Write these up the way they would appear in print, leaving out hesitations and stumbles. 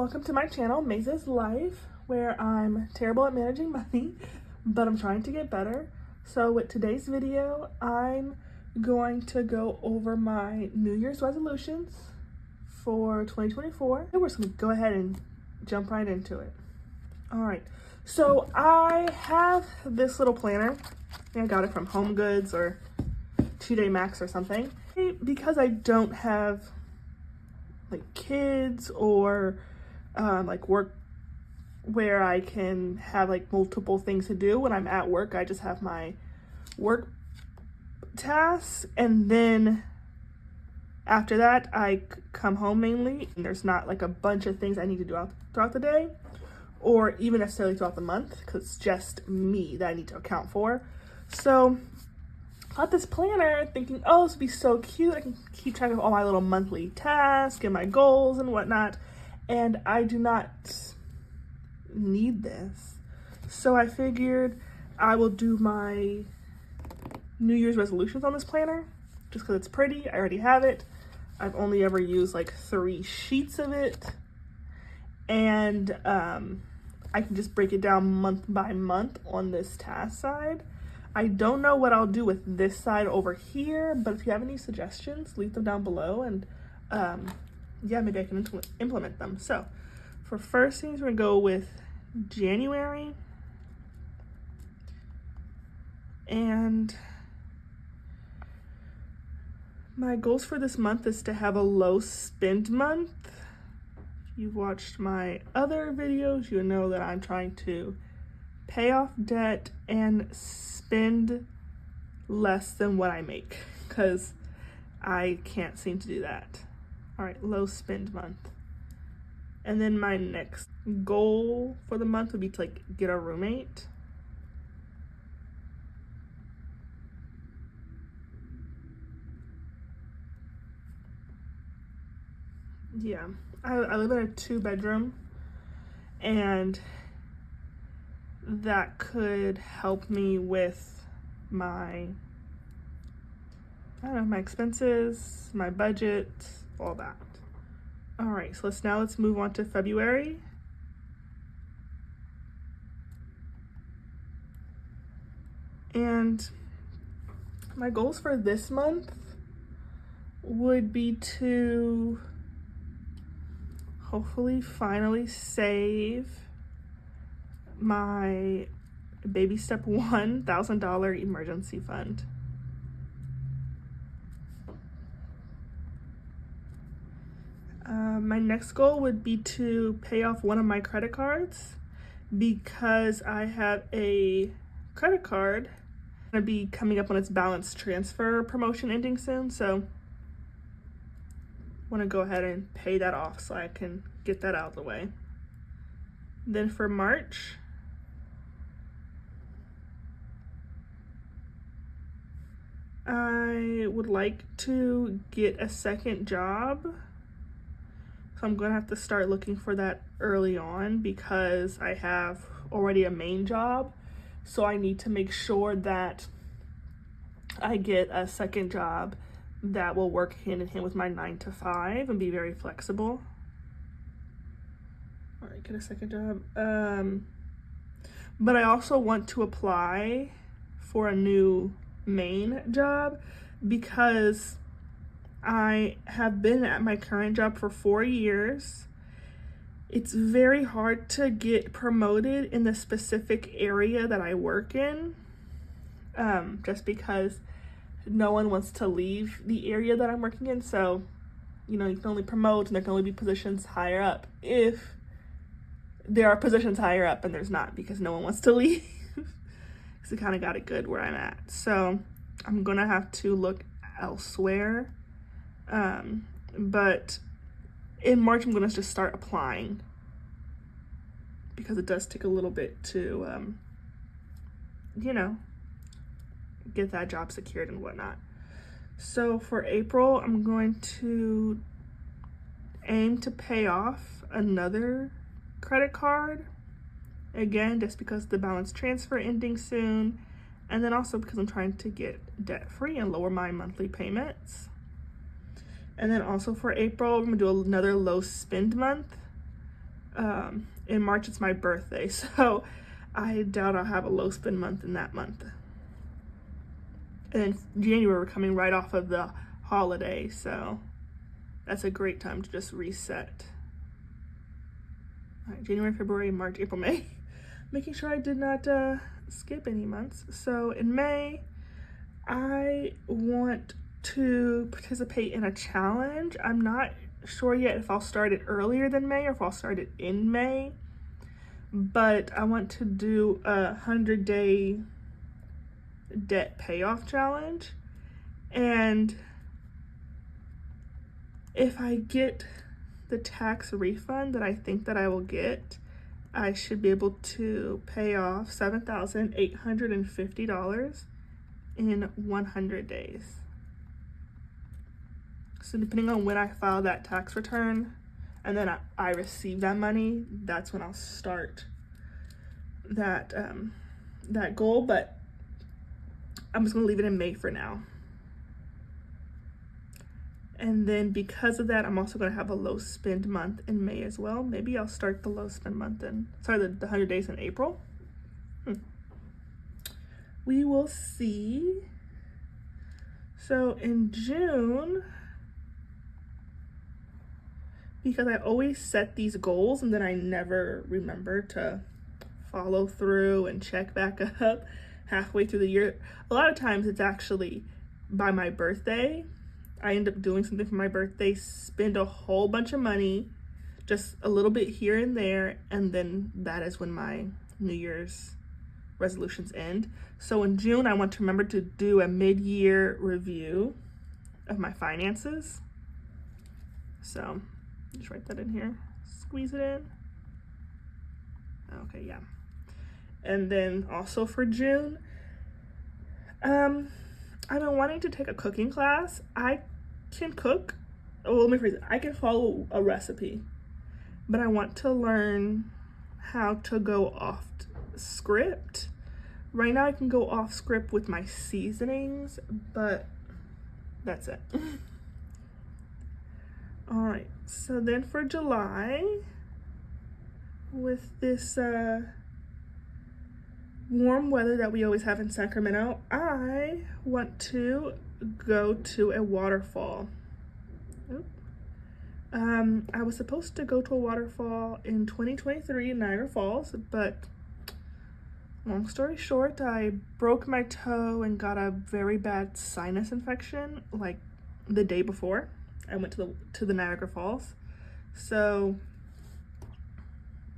Welcome to my channel, Maze's Life, where I'm terrible at managing money, but I'm trying to get better. So with today's video, I'm going to go over my New Year's resolutions for 2024. And we're just gonna go ahead and jump right into it. All right, so I have this little planner. I got it from Home Goods or 2-Day Max or something. Because I don't have like kids or like work where I can have like multiple things to do when I'm at work. I just have my work tasks, and then after that I come home mainly, and there's not like a bunch of things I need to do throughout the day or even necessarily throughout the month, because it's just me that I need to account for. So I got this planner thinking, oh, this would be so cute. I can keep track of all my little monthly tasks and my goals and whatnot. And I do not need this. So I figured I will do my New Year's resolutions on this planner just because it's pretty. I already have it. I've only ever used like 3 sheets of it. And I can just break it down month by month on this task side. I don't know what I'll do with this side over here, but if you have any suggestions, leave them down below, and yeah, maybe I can implement them. So for first things, we're gonna go with January. And my goals for this month is to have a low spend month. If you've watched my other videos, you know that I'm trying to pay off debt and spend less than what I make, because I can't seem to do that. All right, low spend month. And then my next goal for the month would be to like get a roommate. Yeah, I live in a 2-bedroom, and that could help me with my, I don't know, my expenses, my budget, all that. All right, so let's move on to February. And my goals for this month would be to hopefully finally save my baby step $1,000 emergency fund. My next goal would be to pay off one of my credit cards, because I have a credit card gonna be coming up on its balance transfer promotion ending soon, so want to go ahead and pay that off so I can get that out of the way. Then for March, I would like to get a second job. So I'm going to have to start looking for that early on, because I have already a main job. So I need to make sure that I get a second job that will work hand in hand with my 9-to-5 and be very flexible. All right, get a second job. But I also want to apply for a new main job, because I have been at my current job for 4 years. It's very hard to get promoted in the specific area that I work in, just because no one wants to leave the area that I'm working in. So, you know, you can only promote, and there can only be positions higher up if there are positions higher up, and there's not, because no one wants to leave. Because I kind of got it good where I'm at. So I'm gonna have to look elsewhere. But in March, I'm gonna just start applying, because it does take a little bit to, you know, get that job secured and whatnot. So for April, I'm going to aim to pay off another credit card, again, just because the balance transfer ending soon, and then also because I'm trying to get debt free and lower my monthly payments. And then also for April, I'm gonna do another low spend month. In March, it's my birthday, so I doubt I'll have a low spend month in that month. And in January, we're coming right off of the holiday, so that's a great time to just reset. All right, January, February, March, April, May. Making sure I did not skip any months. So in May, I want to participate in a challenge. I'm not sure yet if I'll start it earlier than May or if I'll start it in May, but I want to do a 100-day debt payoff challenge. And if I get the tax refund that I think that I will get, I should be able to pay off $7,850 in 100 days. So depending on when I file that tax return and then I receive that money, that's when I'll start that that goal, but I'm just gonna leave it in May for now. And then because of that, I'm also gonna have a low spend month in May as well. Maybe I'll start the low spend month the 100 days in April. We will see. So in June, because I always set these goals and then I never remember to follow through and check back up halfway through the year. A lot of times it's actually by my birthday. I end up doing something for my birthday, spend a whole bunch of money, just a little bit here and there, and then that is when my New Year's resolutions end. So in June, I want to remember to do a mid-year review of my finances. So just write that in here, squeeze it in. Okay, yeah. And then also for June, I've been wanting to take a cooking class. I can cook. Oh, let me phrase it. I can follow a recipe, but I want to learn how to go off script. Right now I can go off script with my seasonings, but that's it. All right, so then for July, with this warm weather that we always have in Sacramento, I want to go to a waterfall. I was supposed to go to a waterfall in 2023 in Niagara Falls, but long story short, I broke my toe and got a very bad sinus infection like the day before I went to the Niagara Falls. So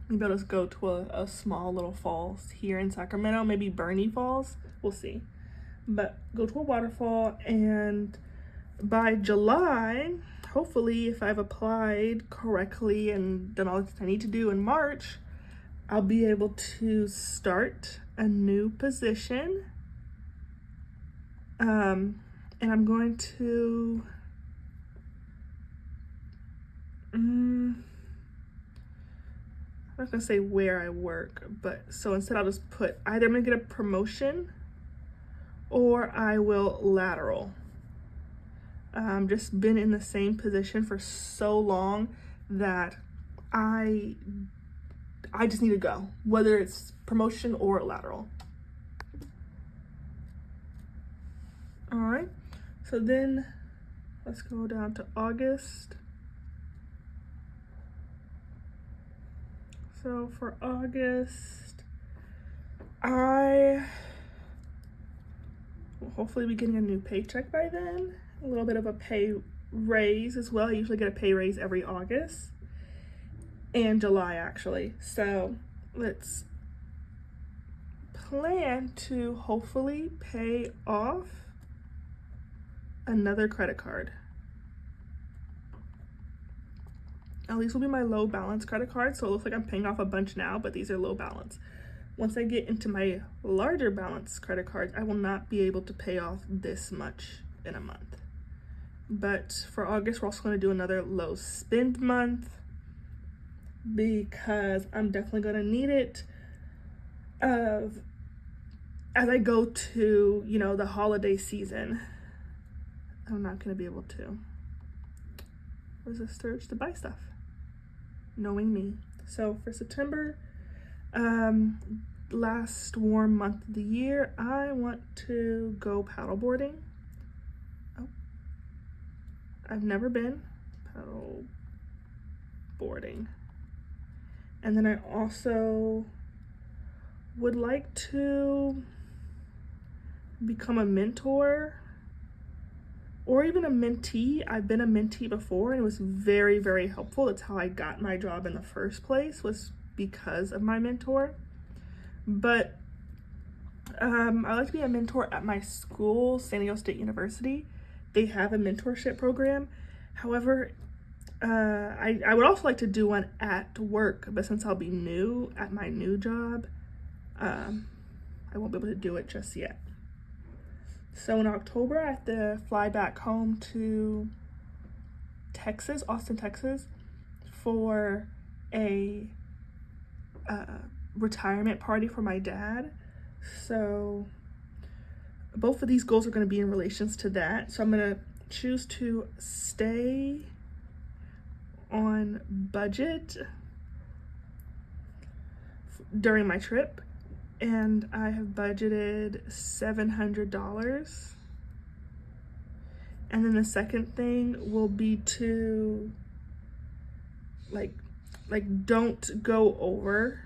maybe I'll just go to a small little falls here in Sacramento, maybe Bernie Falls, we'll see. But go to a waterfall, and by July, hopefully if I've applied correctly and done all that I need to do in March, I'll be able to start a new position. And I'm going to, I'm not gonna say where I work, but so instead I'll just put either I'm gonna get a promotion or I will lateral. Just been in the same position for so long that I just need to go, whether it's promotion or lateral. All right, so then let's go down to August. So for August, I will hopefully be getting a new paycheck by then. A little bit of a pay raise as well. I usually get a pay raise every August and July actually. So let's plan to hopefully pay off another credit card. At least will be my low balance credit card. So it looks like I'm paying off a bunch now, but these are low balance. Once I get into my larger balance credit cards, I will not be able to pay off this much in a month. But for August, we're also going to do another low spend month because I'm definitely going to need it as I go to, the holiday season. I'm not going to be able to resist urge to buy stuff, knowing me. So for September, last warm month of the year, I want to go paddleboarding. Oh, I've never been paddleboarding. And then I also would like to become a mentor or even a mentee. I've been a mentee before and it was very, very helpful. That's how I got my job in the first place, was because of my mentor. But I like to be a mentor at my school, San Diego State University. They have a mentorship program. However, I would also like to do one at work, but since I'll be new at my new job, I won't be able to do it just yet. So in October, I have to fly back home to Texas, Austin, Texas, for a retirement party for my dad. So both of these goals are going to be in relations to that. So I'm going to choose to stay on budget during my trip, and I have budgeted $700. And then the second thing will be to like don't go over,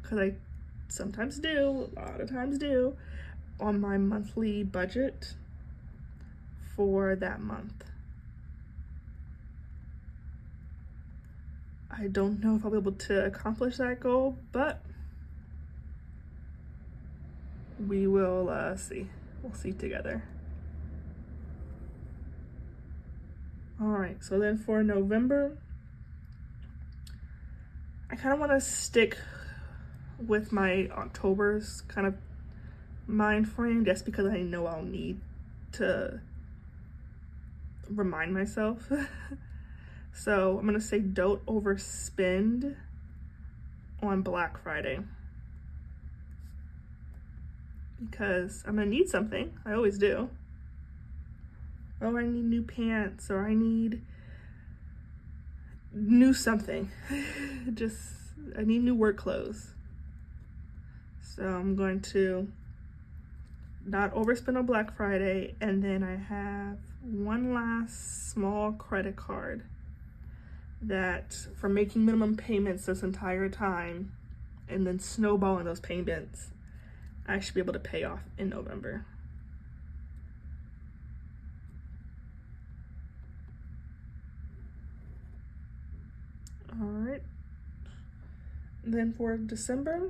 because I sometimes do, a lot of times do, on my monthly budget for that month. I don't know if I'll be able to accomplish that goal, but we will see. We'll see together. All right, so then for November, I kind of want to stick with my October's kind of mind frame, just because I know I'll need to remind myself. So I'm gonna say don't overspend on Black Friday, because I'm gonna need something. I always do. Oh, I need new pants, or I need new something. I need new work clothes. So I'm going to not overspend on Black Friday, and then I have one last small credit card that, for making minimum payments this entire time and then snowballing those payments, I should be able to pay off in November. All right. Then for December,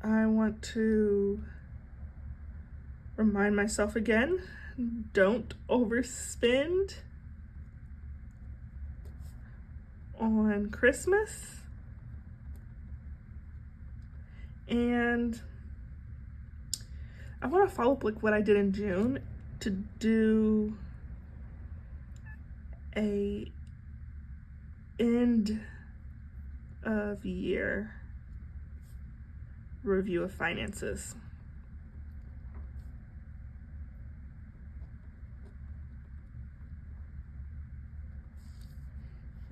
I want to remind myself again, don't overspend on Christmas. And I want to follow up like what I did in June, to do a end of year review of finances.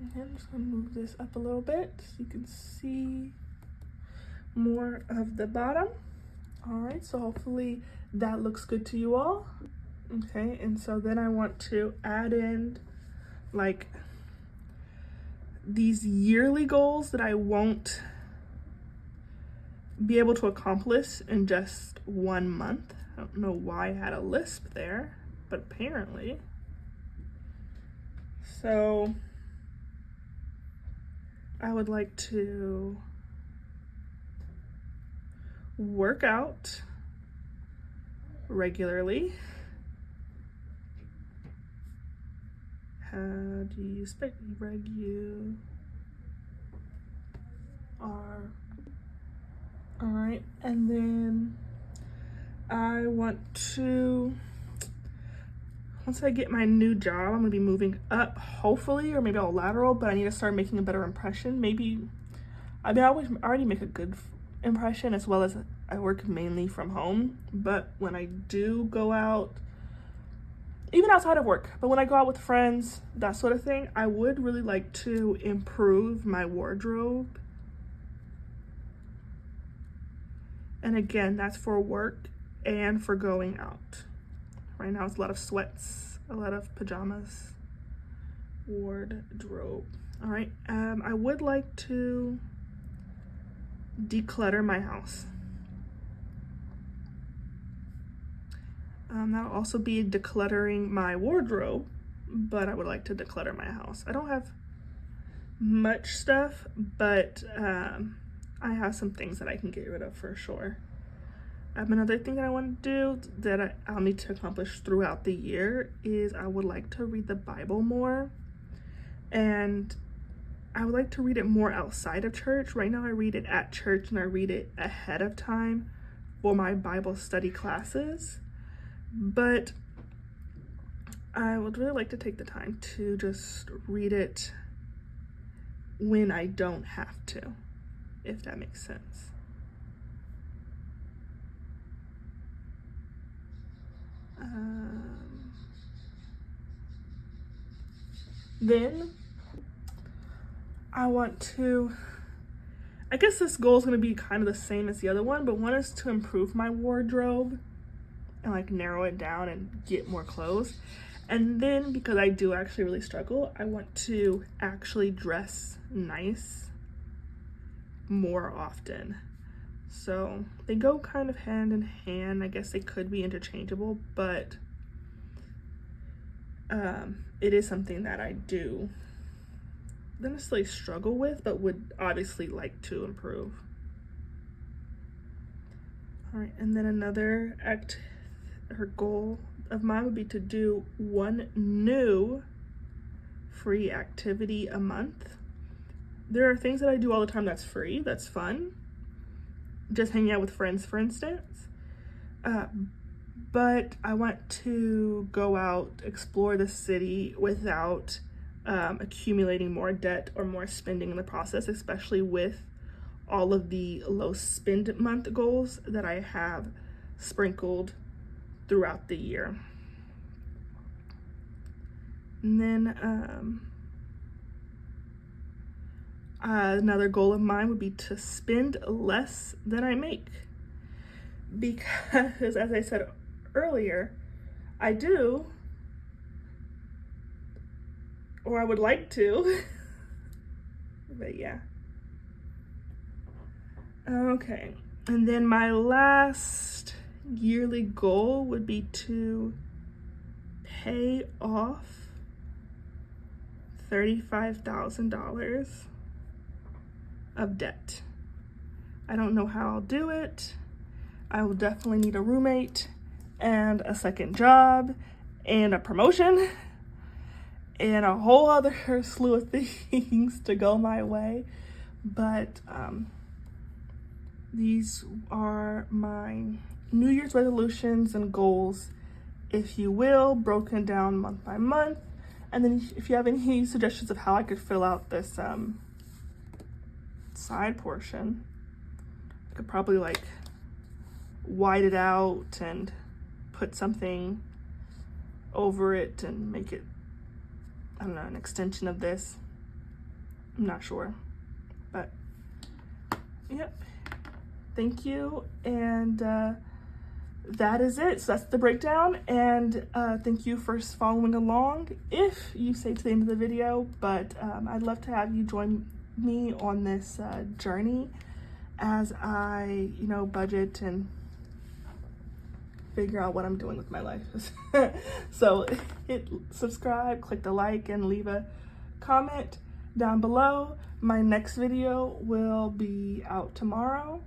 And I'm just gonna move this up a little bit so you can see more of the bottom. All right, so hopefully that looks good to you all. Okay, and so then I want to add in like these yearly goals that I won't be able to accomplish in just 1 month. I don't know why I had a lisp there, but apparently. So I would like to work out regularly. How do you spell regular? All right, and then I want to, once I get my new job, I'm gonna be moving up, hopefully, or maybe I'll lateral, but I need to start making a better impression. Maybe, I mean, I already make a good impression, as well as I work mainly from home, but when I do go out even outside of work, but when I go out with friends, that sort of thing, I would really like to improve my wardrobe. And again, that's for work and for going out. Right now it's a lot of sweats, a lot of pajamas, wardrobe. All right, I would like to declutter my house. That'll also be decluttering my wardrobe, but I would like to declutter my house. I don't have much stuff, but I have some things that I can get rid of for sure. Another thing that I want to do that I'll need to accomplish throughout the year is I would like to read the Bible more, and I would like to read it more outside of church. Right now I read it at church and I read it ahead of time for my Bible study classes, but I would really like to take the time to just read it when I don't have to, if that makes sense. Then I want to, I guess this goal is going to be kind of the same as the other one, but one is to improve my wardrobe and like narrow it down and get more clothes. And then, because I do actually really struggle, I want to actually dress nice more often. So they go kind of hand in hand. I guess they could be interchangeable, but it is something that I do not necessarily struggle with, but would obviously like to improve. All right, and then another goal of mine would be to do one new free activity a month. There are things that I do all the time that's free, that's fun. Just hanging out with friends, for instance. But I want to go out, explore the city without accumulating more debt or more spending in the process, especially with all of the low spend month goals that I have sprinkled throughout the year. And then another goal of mine would be to spend less than I make, because as I said earlier, I do, or I would like to, but yeah. Okay, and then my last yearly goal would be to pay off $35,000 of debt. I don't know how I'll do it. I will definitely need a roommate and a second job and a promotion and a whole other slew of things to go my way. But these are my New Year's resolutions and goals, if you will, broken down month by month. And then if you have any suggestions of how I could fill out this side portion, I could probably like white it out and put something over it and make it, I don't know, an extension of this. I'm not sure, but yep. Thank you, and that is it. So that's the breakdown, and thank you for following along if you stayed to the end of the video, but I'd love to have you join me on this journey as I, budget and figure out what I'm doing with my life. So hit subscribe, click the like, and leave a comment down below. My next video will be out tomorrow.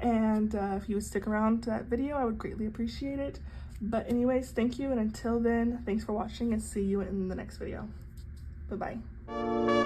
And if you would stick around to that video, I would greatly appreciate it. But anyways, thank you. And until then, thanks for watching and see you in the next video. Bye-bye.